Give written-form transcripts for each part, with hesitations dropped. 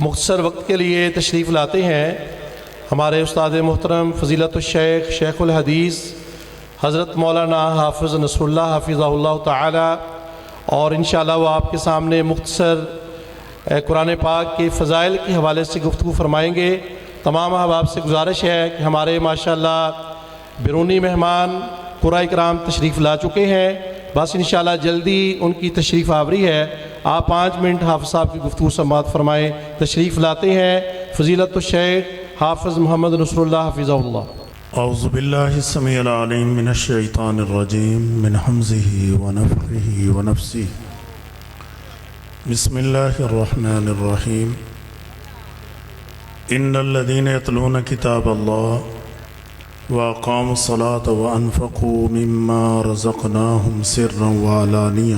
مختصر وقت کے لیے تشریف لاتے ہیں ہمارے استاد محترم فضیلت الشیخ شیخ الحدیث حضرت مولانا حافظ نصر اللہ حفظہ اللہ تعالی، اور انشاءاللہ وہ آپ کے سامنے مختصر قرآن پاک کے فضائل کے حوالے سے گفتگو فرمائیں گے۔ تمام احباب سے گزارش ہے کہ ہمارے ماشاءاللہ بیرونی مہمان قرآن کرام تشریف لا چکے ہیں، بس انشاءاللہ جلدی ان کی تشریف آوری ہے۔ آپ 5 منٹ حافظ صاحب کی گفتگو سماعت فرمائیں۔ تشریف لاتے ہیں فضیلت الشیخ حافظ محمد نصر اللہ حفظہ اللہ۔ اعوذ باللہ السمیع العلیم من الشیطان الرجیم من حمزہ ونفخہ ونفثہ۔ بسم اللہ الرحمن الرحیم۔ ان الذین یتلون کتاب اللہ واقاموا الصلاة وانفقوا مما رزقناہم سرا وعلانیہ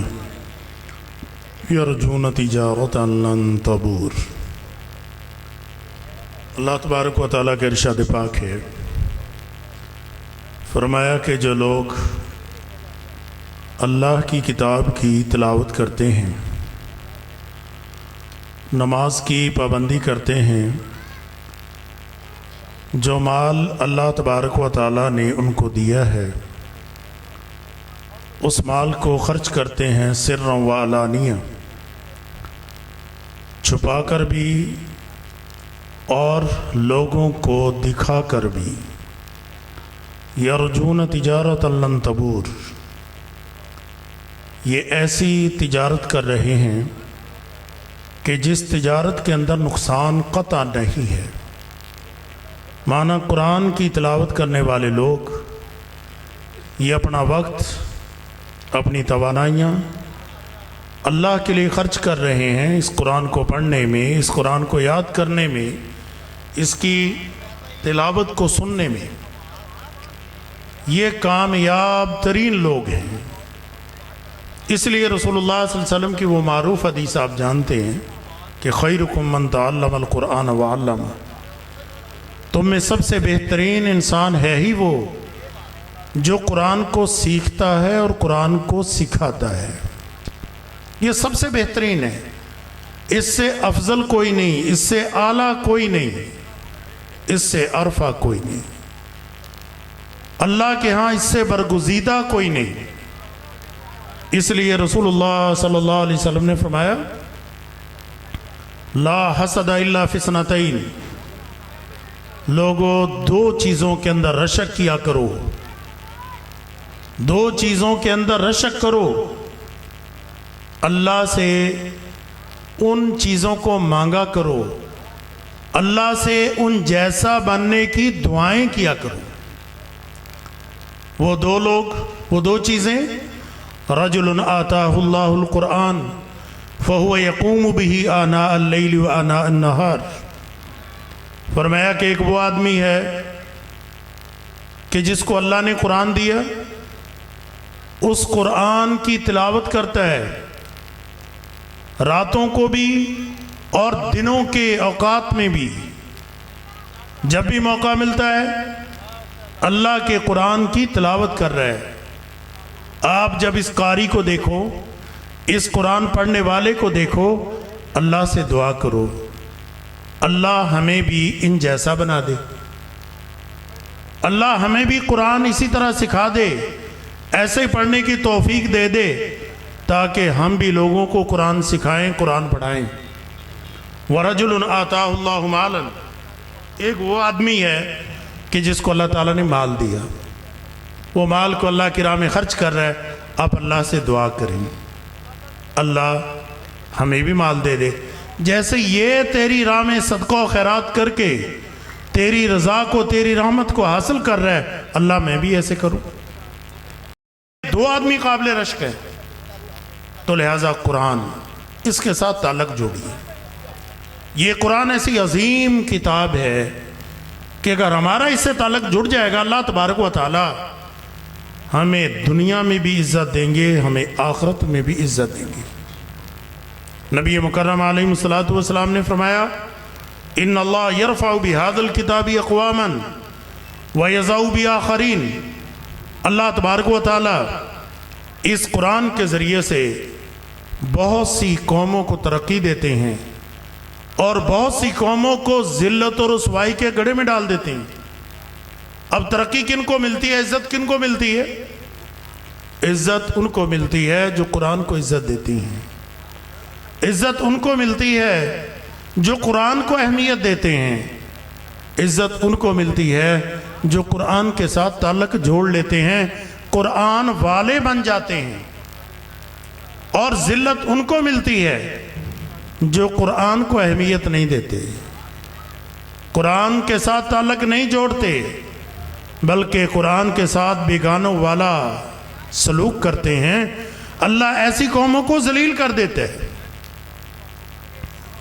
یرجون تجارۃ لن تبور۔ اللہ تبارک و تعالیٰ کے ارشاد پاک ہے، فرمایا کہ جو لوگ اللہ کی کتاب کی تلاوت کرتے ہیں، نماز کی پابندی کرتے ہیں، جو مال اللہ تبارک و تعالیٰ نے ان کو دیا ہے اس مال کو خرچ کرتے ہیں سرا و علانیہ، چھپا کر بھی اور لوگوں کو دکھا کر بھی، یرجون تجارۃ لن تبور، یہ ایسی تجارت کر رہے ہیں کہ جس تجارت کے اندر نقصان قطع نہیں ہے۔ معنی قرآن کی تلاوت کرنے والے لوگ یہ اپنا وقت، اپنی توانائیاں اللہ کے لیے خرچ کر رہے ہیں، اس قرآن کو پڑھنے میں، اس قرآن کو یاد کرنے میں، اس کی تلاوت کو سننے میں۔ یہ کامیاب ترین لوگ ہیں۔ اس لیے رسول اللہ صلی اللہ علیہ وسلم کی وہ معروف حدیث آپ جانتے ہیں کہ خیرکم من تعلم القرآن وعلمہ، تم میں سب سے بہترین انسان ہے ہی وہ جو قرآن کو سیکھتا ہے اور قرآن کو سکھاتا ہے۔ یہ سب سے بہترین ہے، اس سے افضل کوئی نہیں، اس سے اعلیٰ کوئی نہیں، اس سے ارفع کوئی نہیں، اللہ کے ہاں اس سے برگزیدہ کوئی نہیں۔ اس لیے رسول اللہ صلی اللہ علیہ وسلم نے فرمایا، لا حسد الا فی اثنتین، لوگوں 2 چیزوں کے اندر رشک کیا کرو، 2 چیزوں کے اندر رشک کرو، اللہ سے ان چیزوں کو مانگا کرو، اللہ سے ان جیسا بننے کی دعائیں کیا کرو۔ وہ 2 لوگ، وہ 2 چیزیں، رجل آتاہ اللہ القرآن فہو یقوم بہ آناء اللیل و آناء النہار۔ فرمایا کہ ایک وہ آدمی ہے کہ جس کو اللہ نے قرآن دیا، اس قرآن کی تلاوت کرتا ہے، راتوں کو بھی اور دنوں کے اوقات میں بھی، جب بھی موقع ملتا ہے اللہ کے قرآن کی تلاوت کر رہا ہے۔ آپ جب اس قاری کو دیکھو، اس قرآن پڑھنے والے کو دیکھو، اللہ سے دعا کرو، اللہ ہمیں بھی ان جیسا بنا دے، اللہ ہمیں بھی قرآن اسی طرح سکھا دے، ایسے پڑھنے کی توفیق دے دے تاکہ ہم بھی لوگوں کو قرآن سکھائیں، قرآن پڑھائیں۔ وَرَجُلٌ آتَاهُ اللَّهُ مَالًا، ایک وہ آدمی ہے کہ جس کو اللہ تعالیٰ نے مال دیا، وہ مال کو اللہ کی راہ میں خرچ کر رہا ہے۔ آپ اللہ سے دعا کریں، اللہ ہمیں بھی مال دے دے، جیسے یہ تیری راہ میں صدقہ و خیرات کر کے تیری رضا کو، تیری رحمت کو حاصل کر رہا ہے، اللہ میں بھی ایسے کروں۔ 2 آدمی قابل رشک ہے، تو لہٰذا قرآن اس کے ساتھ تعلق جوڑیے۔ یہ قرآن ایسی عظیم کتاب ہے کہ اگر ہمارا اس سے تعلق جڑ جائے گا، اللہ تبارک و تعالی ہمیں دنیا میں بھی عزت دیں گے، ہمیں آخرت میں بھی عزت دیں گے۔ نبی مکرم علیہ الصلوۃ والسلام نے فرمایا، ان اللہ یرفع بہذا الکتاب اقواما ویضع بآخرین، اللہ تبارک و تعالی اس قرآن کے ذریعے سے بہت سی قوموں کو ترقی دیتے ہیں، اور بہت سی قوموں کو ذلت اور رسوائی کے گڑھے میں ڈال دیتے ہیں۔ اب ترقی کن کو ملتی ہے، عزت کن کو ملتی ہے؟ عزت ان کو ملتی ہے جو قرآن کو عزت دیتی ہیں، عزت ان کو ملتی ہے جو قرآن کو اہمیت دیتے ہیں، عزت ان کو ملتی ہے جو قرآن کے ساتھ تعلق جوڑ لیتے ہیں، قرآن والے بن جاتے ہیں۔ اور ذلت ان کو ملتی ہے جو قرآن کو اہمیت نہیں دیتے، قرآن کے ساتھ تعلق نہیں جوڑتے، بلکہ قرآن کے ساتھ بیگانوں والا سلوک کرتے ہیں۔ اللہ ایسی قوموں کو ذلیل کر دیتے ہیں۔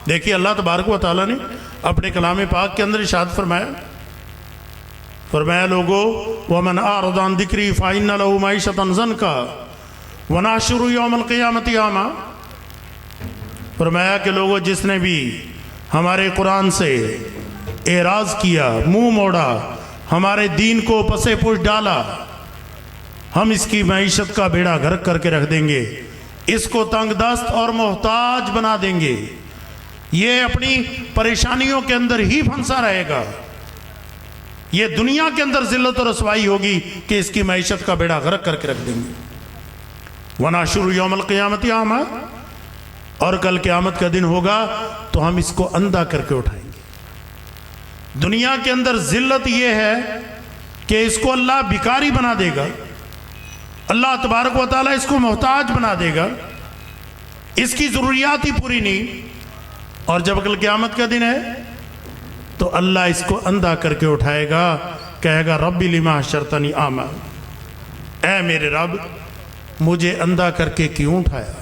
دیکھیے اللہ تبارک و تعالیٰ نے اپنے کلام پاک کے اندر ارشاد فرمایا لوگو وَمَنْ أَعْرَضَ عَنْ ذِكْرِي فَإِنَّ لَهُ مَعِيشَةً ضَنْكًا وَنَحْشُرُهُ يَوْمَ الْقِيَامَةِ أَعْمَى۔ فرمایا کہ لوگوں جس نے بھی ہمارے قرآن سے اعراض کیا، منہ موڑا، ہمارے دین کو پسے پش ڈالا، ہم اس کی معیشت کا بیڑا غرق کر کے رکھ دیں گے، اس کو تنگ دست اور محتاج بنا دیں گے، یہ اپنی پریشانیوں کے اندر ہی پھنسا رہے گا، یہ دنیا کے اندر ذلت اور رسوائی ہوگی کہ اس کی معیشت کا بیڑا غرق کر کے رکھ دیں گے۔ وَنَحْشُرُ يَوْمَ الْقِيَامَةِ أَعْمَى، اور کل قیامت کا دن ہوگا تو ہم اس کو اندھا کر کے اٹھائیں گے۔ دنیا کے اندر ذلت یہ ہے کہ اس کو اللہ بھکاری بنا دے گا، اللہ تبارک و تعالیٰ اس کو محتاج بنا دے گا، اس کی ضروریات ہی پوری نہیں، اور جب کل قیامت کا دن ہے تو اللہ اس کو اندھا کر کے اٹھائے گا، کہے گا ربی لما حشرتنی اعمی، اے میرے رب مجھے اندھا کر کے کیوں اٹھایا؟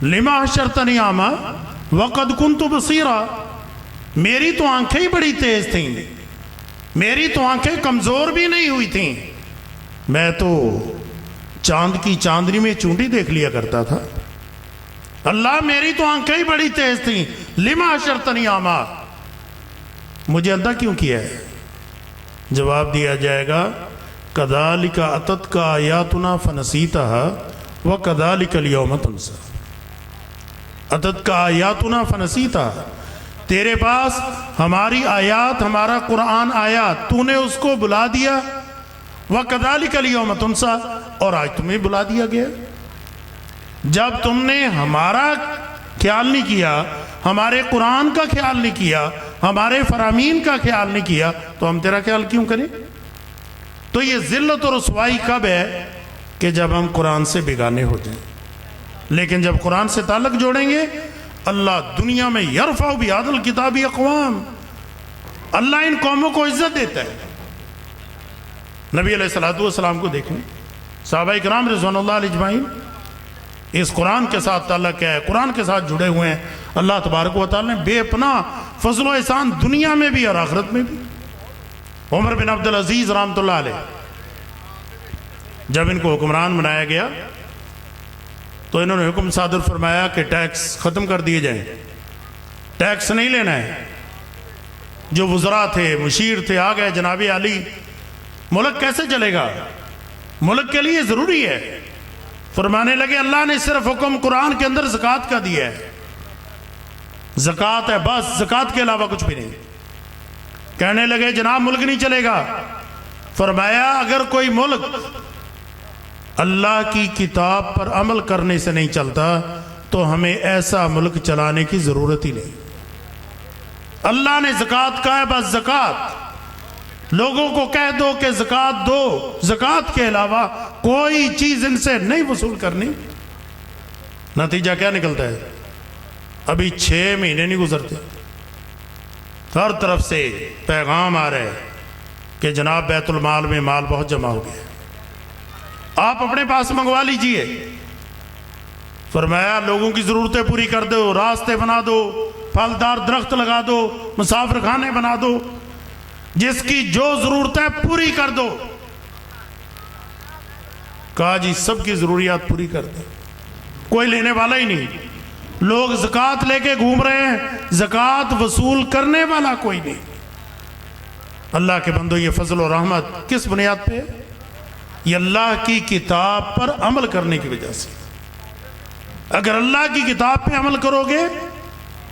لما حشرتنی اعمی وقد کنت بصیرا، میری تو آنکھیں ہی بڑی تیز تھیں، میری تو آنکھیں کمزور بھی نہیں ہوئی تھیں، میں تو چاند کی چاندنی میں چونٹی دیکھ لیا کرتا تھا، اللہ میری تو آنکھیں ہی بڑی تیز تھیں، لما حشرتنی اعمی، مجھے اندھا کیوں کیا ہے؟ جواب دیا جائے گا کذالک اتتک آیاتنا فنسیتها وکذالک اليوم تنسی، اتتک آیاتنا فنسیتها، تیرے پاس ہماری آیات، ہمارا قرآن آیا، تو نے اس کو بلا دیا، وکذالک اليوم تنسی، اور آج تمہیں بلا دیا گیا۔ جب تم نے ہمارا خیال نہیں کیا، ہمارے قرآن کا خیال نہیں کیا، ہمارے فرامین کا خیال نہیں کیا، تو ہم تیرا خیال کیوں کریں؟ تو یہ ذلت اور رسوائی کب ہے؟ کہ جب ہم قرآن سے بیگانے ہو جائیں، لیکن جب قرآن سے تعلق جوڑیں گے، اللہ دنیا میں یرفع بہذا الکتاب اقوام، اللہ ان قوموں کو عزت دیتا ہے۔ نبی علیہ السلام کو دیکھیں، صحابہ اکرام رضوان اللہ علیہ اجمعین اس قرآن کے ساتھ تعلق ہے، قرآن کے ساتھ جڑے ہوئے ہیں، اللہ تبارک و تعالیٰ نے بے پناہ فضل و احسان دنیا میں بھی اور آخرت میں بھی۔ عمر بن عبدالعزیز رحمۃ اللہ علیہ جب ان کو حکمران بنایا گیا تو انہوں نے حکم صادر فرمایا کہ ٹیکس ختم کر دیے جائیں، ٹیکس نہیں لینا ہے۔ جو وزراء تھے، مشیر تھے، آ گئے جناب علی، ملک کیسے چلے گا؟ ملک کے لیے ضروری ہے۔ فرمانے لگے اللہ نے صرف حکم قرآن کے اندر زکوٰۃ کا دیا ہے، زکوٰۃ ہے بس، زکوٰۃ کے علاوہ کچھ بھی نہیں۔ کہنے لگے جناب ملک نہیں چلے گا۔ فرمایا اگر کوئی ملک اللہ کی کتاب پر عمل کرنے سے نہیں چلتا تو ہمیں ایسا ملک چلانے کی ضرورت ہی نہیں۔ اللہ نے زکوٰۃ کا ہے بس زکوٰۃ، لوگوں کو کہہ دو کہ زکوٰۃ دو، زکوٰۃ کے علاوہ کوئی چیز ان سے نہیں وصول کرنی۔ نتیجہ کیا نکلتا ہے؟ ابھی 6 مہینے نہیں گزرتے، ہر طرف سے پیغام آ رہے کہ جناب بیت المال میں مال بہت جمع ہو گیا، آپ اپنے پاس منگوا لیجئے۔ فرمایا لوگوں کی ضرورتیں پوری کر دو، راستے بنا دو، پھلدار درخت لگا دو، مسافر خانے بنا دو، جس کی جو ضرورت ہے پوری کر دو۔ کہا جی سب کی ضروریات پوری کر دو، کوئی لینے والا ہی نہیں، لوگ زکوٰۃ لے کے گھوم رہے ہیں، زکوٰۃ وصول کرنے والا کوئی نہیں۔ اللہ کے بندو یہ فضل و رحمت کس بنیاد پہ؟ یہ اللہ کی کتاب پر عمل کرنے کی وجہ سے۔ اگر اللہ کی کتاب پہ عمل کرو گے